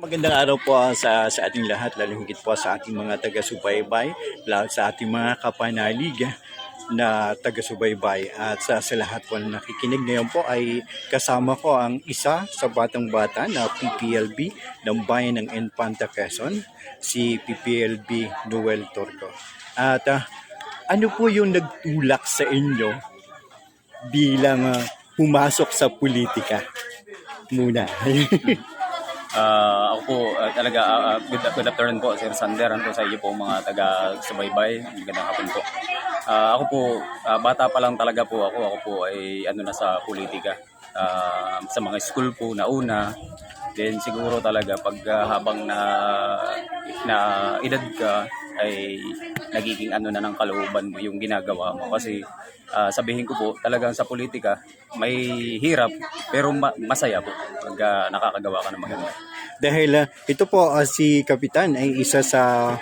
Magandang araw po sa ating lahat, lalo higit po sa ating mga taga-subaybay, lalo sa ating mga kapanalig na taga-subaybay. At sa lahat po na nakikinig ngayon po ay kasama ko ang isa sa batang-bata na PPLB ng bayan ng Infanta Quezon, si PPLB Noel Torgo. At ano po yung nagtulak sa inyo bilang pumasok sa politika muna? Ako po talaga good afternoon po Sir Sander, ano po sa iyo po mga taga-subaybay, magandang hapon po. Ako po bata pa lang talaga po ako po ay na sa politika. Sa mga school po na una, then siguro talaga pag habang na edad ka ay nagiging na ng kalooban mo yung ginagawa mo kasi sabihin ko po talagang sa politika may hirap pero masaya po pag nakakagawa ka ng maganda. Dahil ito po si Kapitan ay isa sa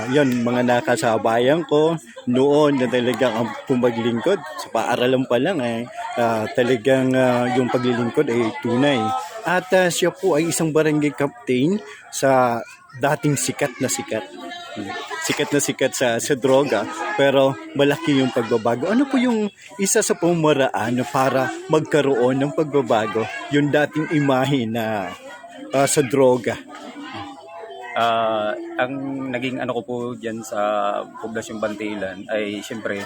yon mga nakasabayan ko noon na talagang ang pumaglingkod sa paaralan pa lang talagang yung paglilingkod ay tunay. At siya po ay isang barangay captain sa dating sikat na sikat. Sikat na sikat sa droga, pero malaki yung pagbabago. Ano po yung isa sa pumaraan para magkaroon ng pagbabago, yung dating imahe na sa droga? Ang naging ko po dyan sa Poblasyong Bantilan ay siyempre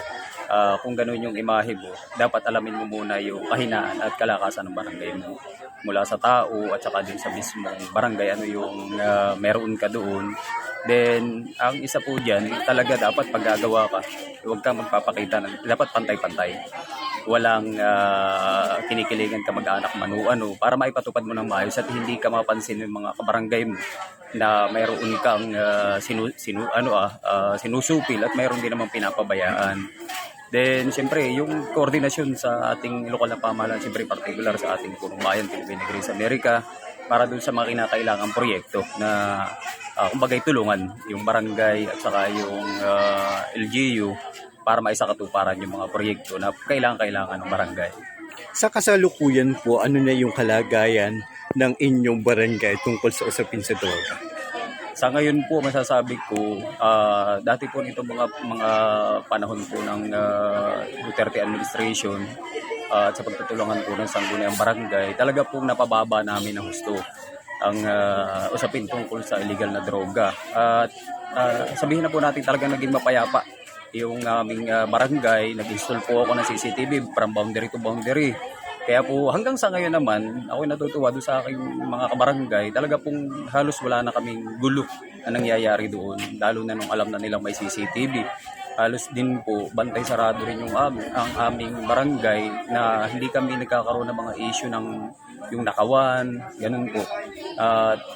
kung gano'n yung imahe mo, dapat alamin mo muna yung kahinaan at kalakasan ng barangay mo. Mula sa tao at saka din sa mismong barangay, ano yung meron ka doon. Then, ang isa po dyan, talaga dapat pag gagawa ka, huwag kang magpapakita, dapat pantay-pantay. Walang kinikilingan ka mag-anak manu-ano para maipatupad mo ng maayos at hindi ka mapansin ng mga kabarangay mo na mayroon kang sinusupil at mayroon din namang pinapabayaan. Then, siyempre, yung koordinasyon sa ating lokal na pamahalaan, siyempre, particular sa ating punong bayan, Philippine Grace America, para dun sa mga kinakailangang proyekto na kumbagay tulungan yung barangay at saka yung LGU para maisakatuparan yung mga proyekto na kailangan ng barangay. Sa kasalukuyan po, ano na yung kalagayan ng inyong barangay tungkol sa usapin sa droga? Sa ngayon po masasabi ko, dati po nito mga panahon po ng Duterte administration at sa pagtutulungan po ng sangguniang barangay, talaga pong napababa namin ng husto ang usapin tungkol sa illegal na droga. At sabihin na po natin talagang naging mapayapa yung aming barangay. Nag-install po ako ng CCTV from boundary to boundary. Kaya po hanggang sa ngayon naman, ako'y natutuwa doon sa aking mga kabarangay. Talaga pong halos wala na kaming gulo na nangyayari doon. Lalo na nung alam na nilang may CCTV. Halos din po, bantay sarado rin ang aming barangay na hindi kami nagkakaroon ng mga issue ng yung nakawan, ganun po.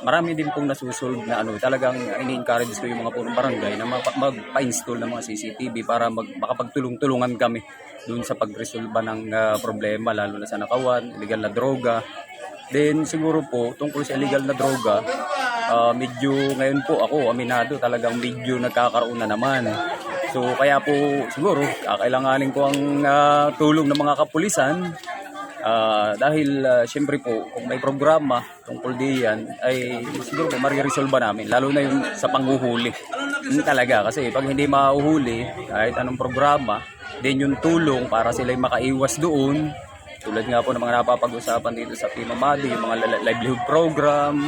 Marami din pong nasusolve na talagang ini-encourage ko yung mga punong barangay na magpa-install ng mga CCTV para makapagtulong-tulungan kami doon sa pagresolba ng problema, lalo na sa nakawan, illegal na droga. Then siguro po, tungkol sa illegal na droga, medyo ngayon po ako, aminado, talagang medyo nagkakaroon na naman. So kaya po siguro, kakailanganin ko ang tulong ng mga kapulisan. Dahil siyempre po, kung may programa tungkol diyan, ay siguro po mariresolba namin, lalo na yung sa panghuhuli. Talaga, kasi pag hindi mahuhuli, kahit anong programa, din yung tulong para sila makaiwas doon. Tulad nga po ng mga napapag-usapan dito sa Pinamadi, yung mga livelihood program,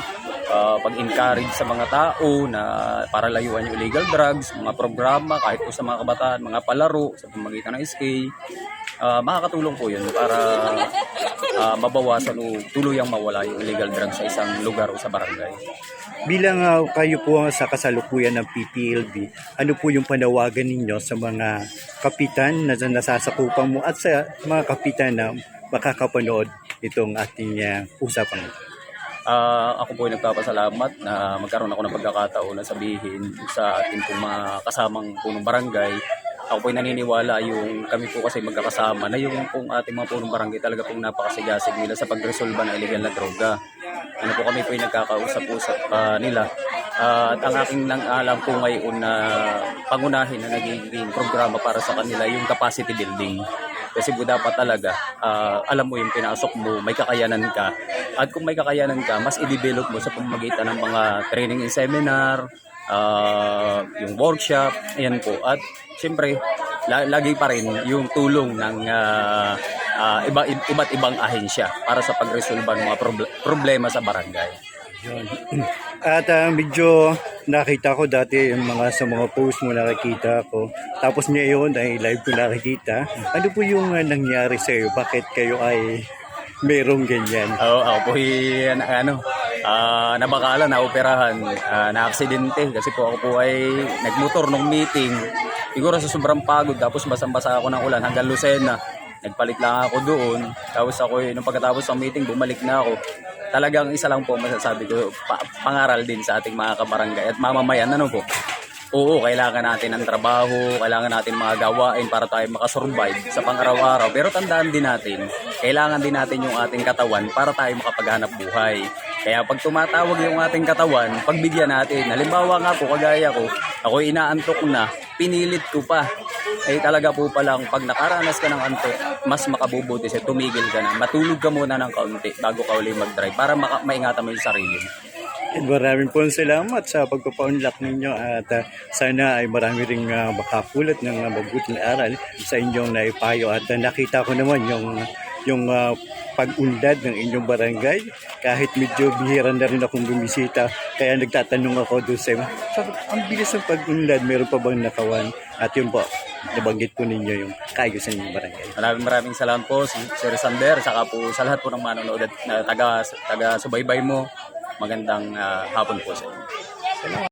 pag-encourage sa mga tao na para layuan yung illegal drugs, mga programa, kahit po sa mga kabataan, mga palaro, sa pamamagitan ng SK. Makakatulong po yun para mabawasan o tuluyang mawala yung illegal drugs sa isang lugar o sa barangay. Bilang kayo po sa kasalukuyan ng PPLB, ano po yung panawagan ninyo sa mga kapitan na nasasakupan mo at sa mga kapitan na makakapanood itong ating usapan? Ako po ay nagpapasalamat na magkaroon ako ng pagkakataon na sabihin sa ating pong mga kasamang punong barangay. Ako po ay naniniwala yung kami po kasi magkakasama na yung pong ating mga punong barangay talaga pong napakasigasig nila sa pagresolba ng illegal na droga. Ano po kami po ay nagkakausap-usap nila. At ang aking nang alam po ngayon na pangunahin na nagiging programa para sa kanila yung capacity building. Kasi po dapat talaga, alam mo yung pinasok mo, may kakayanan ka. At kung may kakayanan ka, mas i-develop mo sa pamamagitan ng mga training and seminar, yung workshop, ayan po. At siyempre, lagi pa rin yung tulong ng iba't ibang ahensya para sa pagresolba ng mga problema sa barangay. Yun. At medyo nakita ko dati yung sa mga post mo nakikita ko. Tapos ngayon ay live ko nakikita. Ano po yung nangyari sa iyo? Bakit kayo ay merong ganyan? Ako po nabakala, naoperahan, na-aksidente kasi po ako po ay nagmotor nung meeting. Siguro sa sobrang pagod, tapos basang-basa ako ng ulan hanggang Lucena. Nagpalit lang ako doon. Tapos ako, nung pagkatapos ng meeting, bumalik na ako. Talagang isa lang po masasabi ko, pangaral din sa ating mga kabarangay at mamamayan, ano po. Oo, kailangan natin ng trabaho, kailangan natin mga gawain para tayo makasurvive sa pang-araw-araw. Pero tandaan din natin, kailangan din natin yung ating katawan para tayo makapaghanap buhay. Kaya pag tumatawag yung ating katawan, pagbigyan natin. Halimbawa nga po, kagaya ko, ako inaantok na, pinilit ko pa. Talaga po palang pag nakaranas ka ng antok, mas makabubuti sa tumigil ka na. Matulog ka muna ng kaunti bago ka uli mag-drive para maingatan mo yung sarili mo. And maraming po salamat sa pagpapaunlak ninyo at sana ay marami ring makakulat ng mabuting aral sa inyong naipayo at nakita ko naman yung pag-unlad ng inyong barangay kahit medyo bihira na rin akong bumisita kaya nagtatanong ako doon sa ang bilis ng pag-unlad, meron pa bang nakawan? At yun po, nabanggit po ninyo yung kaayos ng inyong barangay. Maraming salamat po Sir Sander, saka po sa lahat po ng manonood at taga-subaybay mo. Magandang hapon po sa inyo.